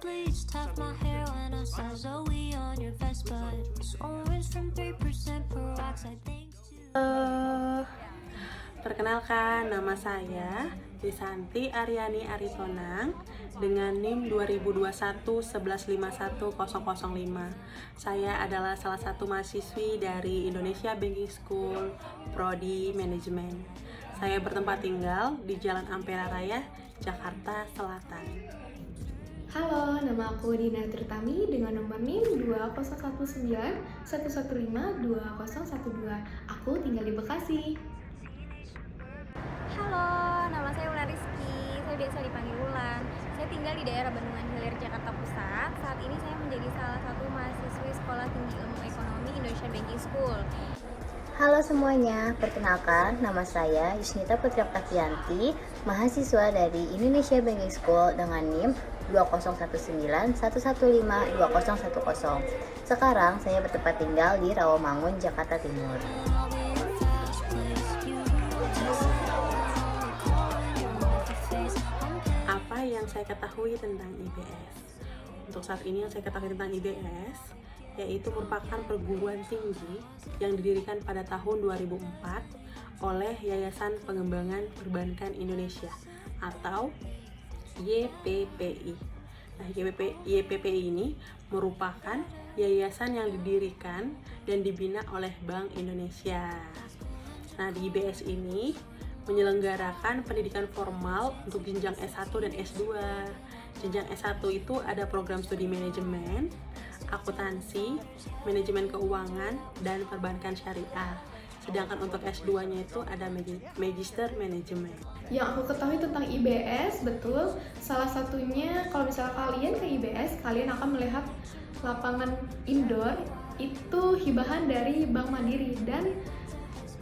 bleach, tuck my hair when I saw Zoe on your vest, but orange from 3% peroxide. Thanks to Perkenalkan, nama saya Risanti Aryani Aritonang dengan NIM 2021-1151-005. Saya adalah salah satu mahasiswi dari Indonesia Banking School, Prodi Manajemen. Saya bertempat tinggal di Jalan Ampera Raya, Jakarta Selatan. Halo, nama aku Dina Tirtami dengan nomor NIM 20191151152012. Aku tinggal di Bekasi. Halo, nama saya Ulan Rizky, saya biasa dipanggil Ulan. Saya tinggal di daerah Bendungan Hilir, Jakarta Pusat. Saat ini saya menjadi salah satu mahasiswi Sekolah Tinggi Ilmu Ekonomi Indonesia Banking School. Halo semuanya, perkenalkan nama saya Yusnita Putri Oktavianti, mahasiswa dari Indonesia Banking School dengan NIM 2019115210. Sekarang saya bertempat tinggal di Rawamangun, Jakarta Timur. Apa yang saya ketahui tentang IBS? Untuk saat ini yang saya ketahui tentang IBS yaitu merupakan perguruan tinggi yang didirikan pada tahun 2004 oleh Yayasan Pengembangan Perbankan Indonesia atau YPPI. Nah, YPPI ini merupakan yayasan yang didirikan dan dibina oleh Bank Indonesia. Nah, di IBS ini menyelenggarakan pendidikan formal untuk jenjang S1 dan S2. Jenjang S1 itu ada program studi manajemen, akuntansi, manajemen keuangan, dan perbankan syariah. Sedangkan untuk S2-nya itu ada magister manajemen. Yang aku ketahui tentang IBS, betul, salah satunya kalau misalnya kalian ke IBS, kalian akan melihat lapangan indoor itu hibahan dari Bank Mandiri dan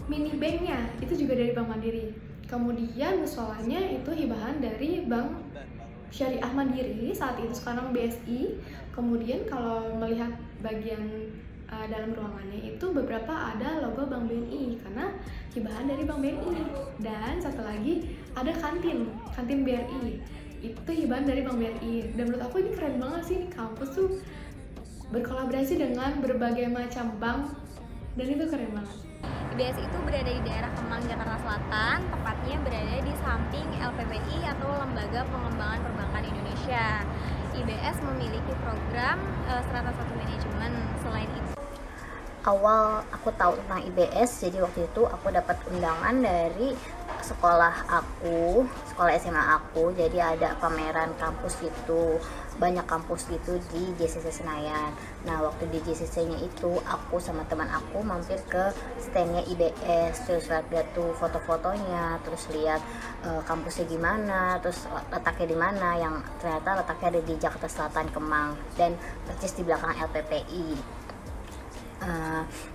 mini banknya itu juga dari Bank Mandiri. Kemudian musolanya itu hibahan dari Bank Syariah Mandiri, saat itu sekarang BSI. Kemudian kalau melihat bagian dalam ruangannya itu beberapa ada logo Bank BNI karena hibahan dari Bank BNI. Dan satu lagi ada kantin BRI, itu hibahan dari Bank BRI. Dan menurut aku ini keren banget sih, kampus tuh berkolaborasi dengan berbagai macam bank dan itu keren banget. IBS itu berada di daerah Kemang, Jakarta Selatan, tepatnya berada di samping LPPI atau Lembaga Pengembangan Perbankan Indonesia. IBS memiliki program Strata 1 Manajemen. Selain itu, Awal aku tahu tentang IBS, jadi waktu itu aku dapat undangan dari sekolah SMA aku, jadi ada pameran kampus gitu, banyak kampus gitu di JCC Senayan. Nah, waktu di JCC-nya itu aku sama teman aku mampir ke stand-nya IBS, terus lihat tuh foto-fotonya, terus lihat kampusnya gimana, terus letaknya di mana, yang ternyata letaknya ada di Jakarta Selatan, Kemang, dan persis di belakang LPPI.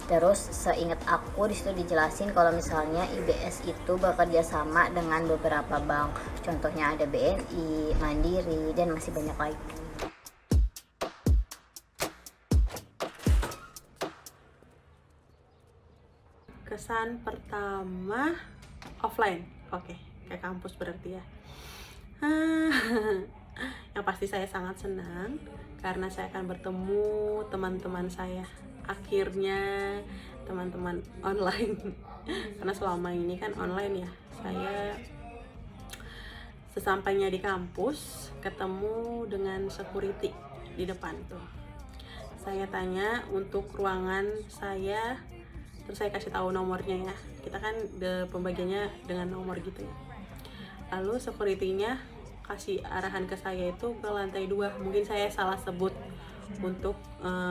Terus seingat aku disitu dijelasin kalau misalnya IBS itu bekerja sama dengan beberapa bank, contohnya ada BNI, Mandiri, dan masih banyak lagi. Kesan pertama offline, oke, kayak kampus berarti ya. Yang pasti saya sangat senang karena saya akan bertemu teman-teman saya. Akhirnya teman-teman online karena selama ini kan online ya. Saya sesampainya di kampus ketemu dengan security di depan tuh. Saya tanya untuk ruangan saya, terus saya kasih tahu nomornya ya. Kita kan pembagiannya dengan nomor gitu ya. Lalu security-nya kasih arahan ke saya itu ke lantai 2. Mungkin saya salah sebut untuk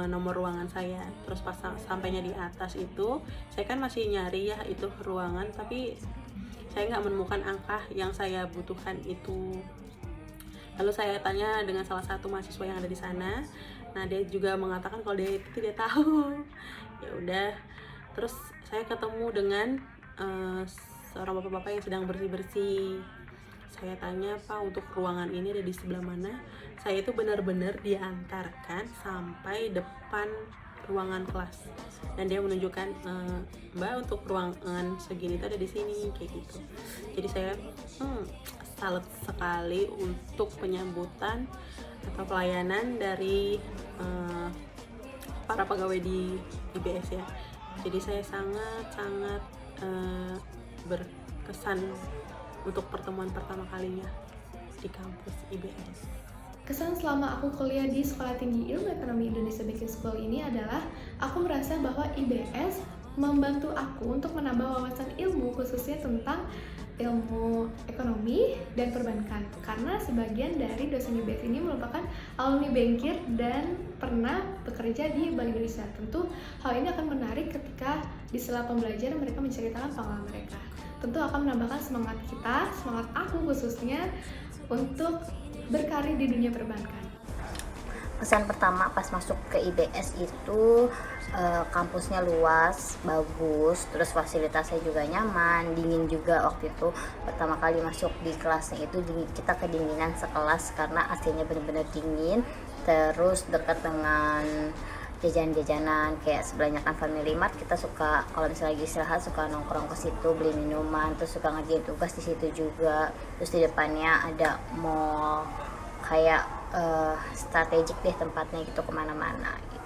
nomor ruangan saya. Terus pas sampainya di atas itu, saya kan masih nyari ya itu ruangan, tapi saya nggak menemukan angka yang saya butuhkan itu. Lalu saya tanya dengan salah satu mahasiswa yang ada di sana. Nah, dia juga mengatakan kalau dia itu tidak tahu. Ya udah, terus saya ketemu dengan seorang bapak-bapak yang sedang bersih-bersih. Saya tanya, Pak, untuk ruangan ini ada di sebelah mana? Saya itu benar-benar diantarkan sampai depan ruangan kelas, dan dia menunjukkan, Mbak, untuk ruangan segini itu ada di sini, kayak gitu. Jadi saya salut sekali untuk penyambutan atau pelayanan dari para pegawai di IBS ya. Jadi saya sangat berkesan untuk pertemuan pertama kalinya di kampus IBS. Kesan selama aku kuliah di Sekolah Tinggi Ilmu Ekonomi Indonesia Banking School ini adalah aku merasa bahwa IBS membantu aku untuk menambah wawasan ilmu khususnya tentang ilmu ekonomi dan perbankan, karena sebagian dari dosen IBS ini merupakan alumni bankir dan pernah bekerja di Bank Indonesia. Tentu hal ini akan menarik ketika di sela pembelajaran mereka menceritakan pengalaman mereka. Tentu akan menambahkan semangat kita, semangat aku khususnya untuk berkarir di dunia perbankan. Kesan pertama pas masuk ke IBS itu kampusnya luas, bagus, terus fasilitasnya juga nyaman, dingin juga. Waktu itu pertama kali masuk di kelasnya itu kita kedinginan sekelas karena AC-nya benar-benar dingin. Terus dekat dengan jajan-jajanan kayak sebelahnya kan Family Mart, kita suka kalau misalnya lagi istirahat suka nongkrong ke situ beli minuman, terus suka ngerjain tugas di situ juga. Terus di depannya ada mall kayak strategik deh tempatnya gitu, kemana-mana gitu.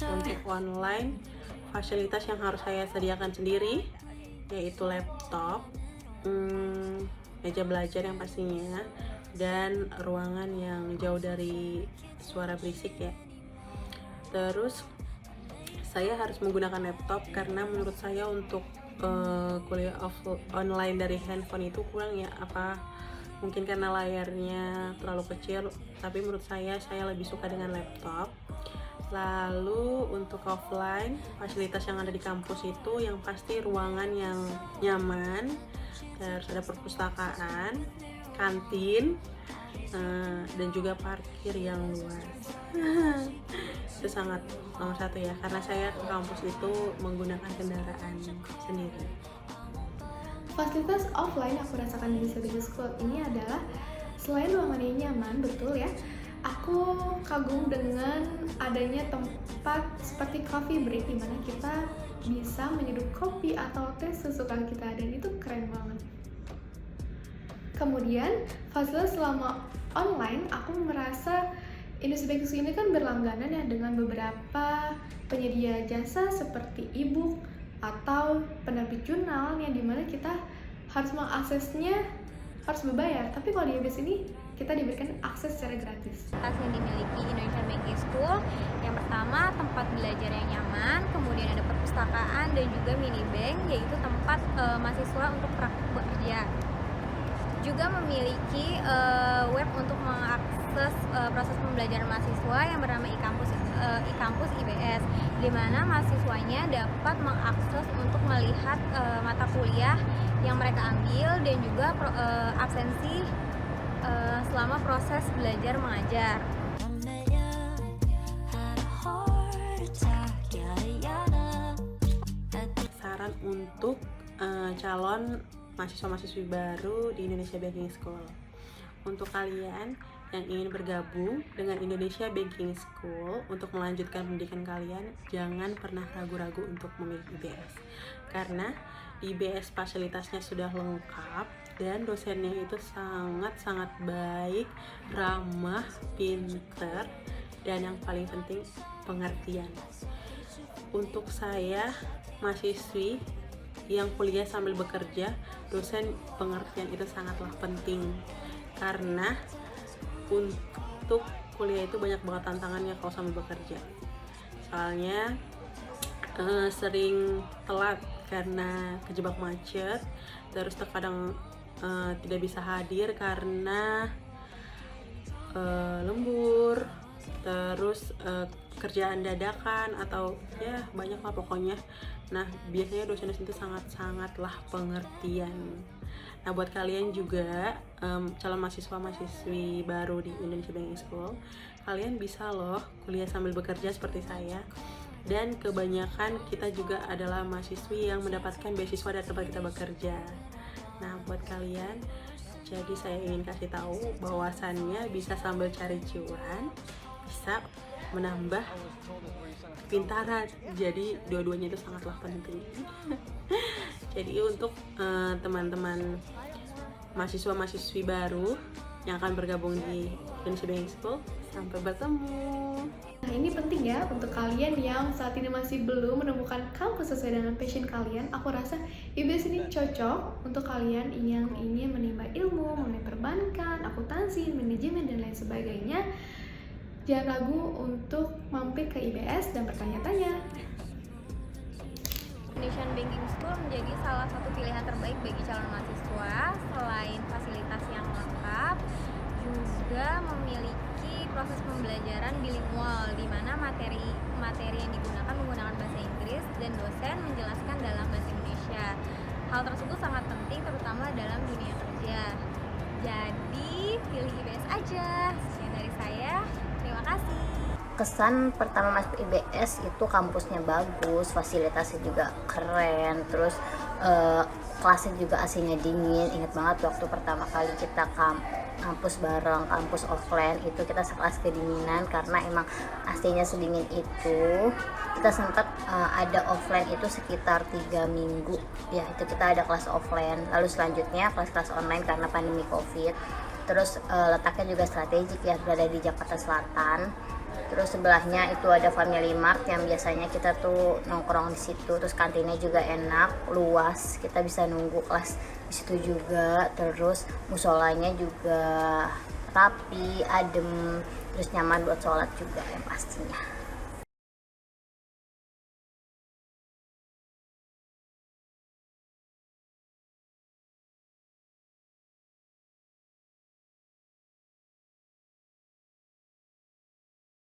Untuk online, fasilitas yang harus saya sediakan sendiri yaitu laptop, meja belajar yang pastinya, dan ruangan yang jauh dari suara berisik ya. Terus saya harus menggunakan laptop karena menurut saya untuk kuliah online dari handphone itu kurang ya, apa mungkin karena layarnya terlalu kecil, tapi menurut saya lebih suka dengan laptop. Lalu untuk offline, fasilitas yang ada di kampus itu yang pasti ruangan yang nyaman, terus ada perpustakaan, kantin, dan juga parkir yang luas. Itu sangat nomor satu ya, karena saya ke kampus itu menggunakan kendaraan sendiri. Fasilitas offline aku rasakan di Banking School ini adalah selain ruangannya nyaman, betul ya, aku kagum dengan adanya tempat seperti coffee break di mana kita bisa menyeduh kopi atau teh sesuka kita, dan itu keren banget. Kemudian fasilitas selama online, aku merasa Indonesia Banking School ini kan berlangganan ya dengan beberapa penyedia jasa seperti e-book atau penerbit jurnal yang dimana kita harus mengaksesnya harus berbayar, tapi kalau di IBS ini kita diberikan akses secara gratis. Fasilitas yang dimiliki Indonesia Banking School, yang pertama tempat belajar yang nyaman, kemudian ada perpustakaan dan juga mini bank, yaitu tempat mahasiswa untuk praktik bekerja. Juga memiliki web untuk mengakses proses pembelajaran mahasiswa yang bernama e-kampus IBS, di mana mahasiswanya dapat mengakses untuk melihat mata kuliah yang mereka ambil dan juga absensi selama proses belajar mengajar. Saran untuk calon mahasiswa-mahasiswi baru di Indonesia Banking School. Untuk kalian yang ingin bergabung dengan Indonesia Banking School untuk melanjutkan pendidikan kalian, jangan pernah ragu-ragu untuk memilih IBS. Karena di IBS fasilitasnya sudah lengkap dan dosennya itu sangat-sangat baik, ramah, pinter, dan yang paling penting pengertian. Untuk saya, mahasiswi yang kuliah sambil bekerja, dosen pengertian itu sangatlah penting, karena untuk kuliah itu banyak banget tantangannya kalau sambil bekerja. Soalnya sering telat karena kejebak macet, terus terkadang tidak bisa hadir karena lembur, terus kerjaan dadakan, atau ya banyak lah pokoknya. Nah, biasanya dosen-dosen itu sangat-sangatlah pengertian. Nah, buat kalian juga calon mahasiswa-mahasiswi baru di Indonesia Banking School, kalian bisa loh kuliah sambil bekerja seperti saya. Dan kebanyakan kita juga adalah mahasiswi yang mendapatkan beasiswa dari tempat kita bekerja. Nah, buat kalian, jadi saya ingin kasih tahu bahwasannya bisa sambil cari cuan, bisa menambah kepintaran. Jadi dua-duanya itu sangatlah penting. Jadi untuk teman-teman mahasiswa-mahasiswi baru yang akan bergabung di Indonesia Banking School, sampai bertemu. Nah, ini penting ya untuk kalian yang saat ini masih belum menemukan kampus sesuai dengan passion kalian. Aku rasa IBS ini cocok untuk kalian yang ingin menimba ilmu mengenai perbankan, akuntansi, manajemen, dan lain sebagainya. Jangan ragu untuk mampir ke IBS dan bertanya-tanya. Indonesian Banking School menjadi salah satu pilihan terbaik bagi calon mahasiswa. Selain fasilitas yang lengkap, juga memiliki proses pembelajaran bilingual di mana materi yang digunakan menggunakan bahasa Inggris dan dosen menjelaskan dalam bahasa Indonesia. Hal tersebut sangat penting terutama dalam dunia kerja. Jadi pilih IBS aja. Sekian dari saya. Terima kasih. Kesan pertama masuk IBS itu kampusnya bagus, fasilitasnya juga keren, terus kelasnya juga AC-nya dingin. Ingat banget waktu pertama kali kita kampus bareng, kampus offline itu kita sekelas kedinginan karena emang AC-nya sedingin itu. Kita sempat ada offline itu sekitar 3 minggu ya, itu kita ada kelas offline. Lalu selanjutnya kelas-kelas online karena pandemi COVID. Terus letaknya juga strategik ya, berada di Jakarta Selatan. Terus sebelahnya itu ada Family Mart yang biasanya kita tuh nongkrong di situ. Terus kantinnya juga enak, luas, kita bisa nunggu kelas di situ juga. Terus musolanya juga rapi, adem, terus nyaman buat sholat juga yang pastinya.